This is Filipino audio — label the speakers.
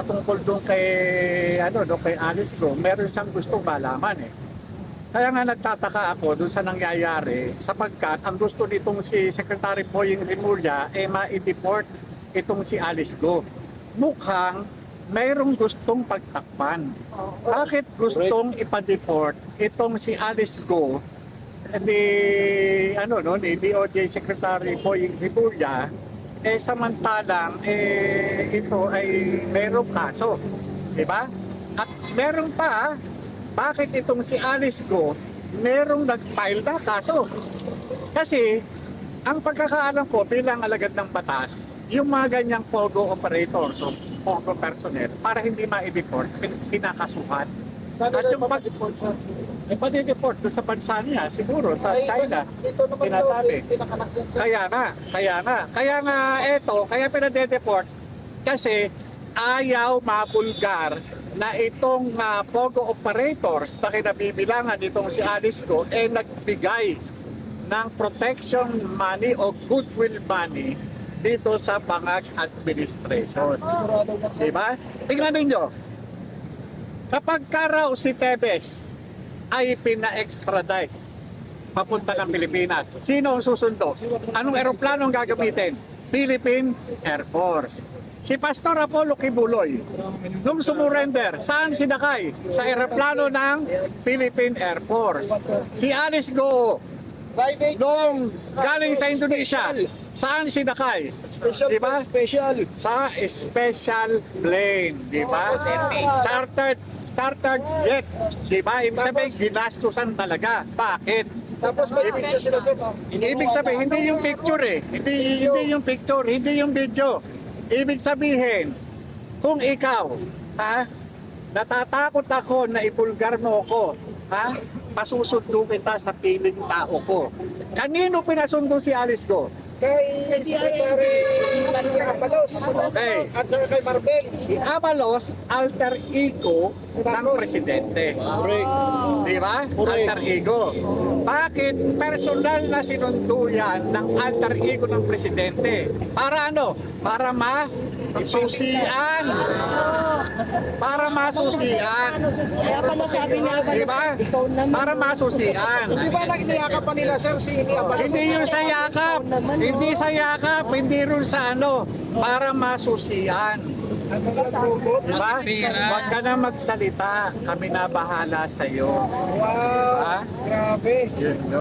Speaker 1: Tungkol doon kay doon kay Alice Go, meron siyang gustong malaman eh. Kaya nga nagtataka ako doon sa nangyayari sapagkat ang gusto nitong si Secretary Boying Rimulya ma-deport itong si Alice Go. Mukhang mayroong gustong pagtakpan. Bakit gustong ipa-deport itong si Alice Go ni DOJ Secretary Boying Rimulya samantalang ito ay mayroong kaso, di ba? At meron pa, bakit itong si Alice Go merong nag-file na kaso? Kasi ang pagkakaalam ko bilang alagad ng batas, yung mga ganyang POGO operators o POGO personnel para hindi ma-deport, pinakasuhan.
Speaker 2: Saan
Speaker 1: At
Speaker 2: nila
Speaker 1: yung
Speaker 2: mapag-deport sa...
Speaker 1: pag-deport doon sa bansa niya, siguro sa
Speaker 2: Ay,
Speaker 1: China,
Speaker 2: dito naman
Speaker 1: sinasabi.
Speaker 2: pinakanak din sa...
Speaker 1: Kaya nga pinade-deport kasi ayaw mapulgar na itong POGO operators na kinabibilangan itong si Alice Go nagbigay ng protection money o goodwill money dito sa Bangag Administration.
Speaker 2: Sigurado na sa...
Speaker 1: Diba? Tingnan ninyo. Kapag raw si Tebes ay pina-extradite papunta ng Pilipinas, sino ang susundo? Anong eroplano ang gagamitin? Philippine Air Force. Si Pastor Apollo Kibuloy, nung sumurrender, saan sinakay? Sa eroplano ng Philippine Air Force. Si Alice Go,
Speaker 2: Private...
Speaker 1: nung galing sa Indonesia, saan sinakay?
Speaker 2: Special...
Speaker 1: Diba?
Speaker 2: Special...
Speaker 1: Sa special plane, di ba? Chartered jet, di ba? Ibig sabihin, ginastusan talaga. Bakit?
Speaker 2: Tapos may fix na sila sa...
Speaker 1: Ibig sabihin, hindi yung picture eh. Hindi yung picture, hindi yung video. Ibig sabihin, kung ikaw, natatakot ako na ibulgar mo ko, pasusundo kita sa piling tao ko. Kanino pinasundo si Alice Go?
Speaker 2: Kay Secretary Abalos.
Speaker 1: Okay.
Speaker 2: At saka kay Marbel.
Speaker 1: Si Abalos, alter ego ng presidente. Di ba? Alter ego. Bakit personal na sinunduyan ng alter ego ng presidente? Para ano? Para masusian. Para masusian.
Speaker 3: Kaya pala sabi niya,
Speaker 1: Di ba?
Speaker 3: ikaw naman.
Speaker 1: Para masusian.
Speaker 2: Di ba nagsiyakap pa nila, sir, si Ini Abalos?
Speaker 1: Hindi yung sa yakap. Hindi sa yakap. Hindi rin sa para masusian.
Speaker 2: Ang mga nagbugot.
Speaker 1: Diba? Huwag ka na magsalita. Kami na bahala sa iyo.
Speaker 2: Wow,
Speaker 1: Ha?
Speaker 2: grabe.
Speaker 1: Yun, no?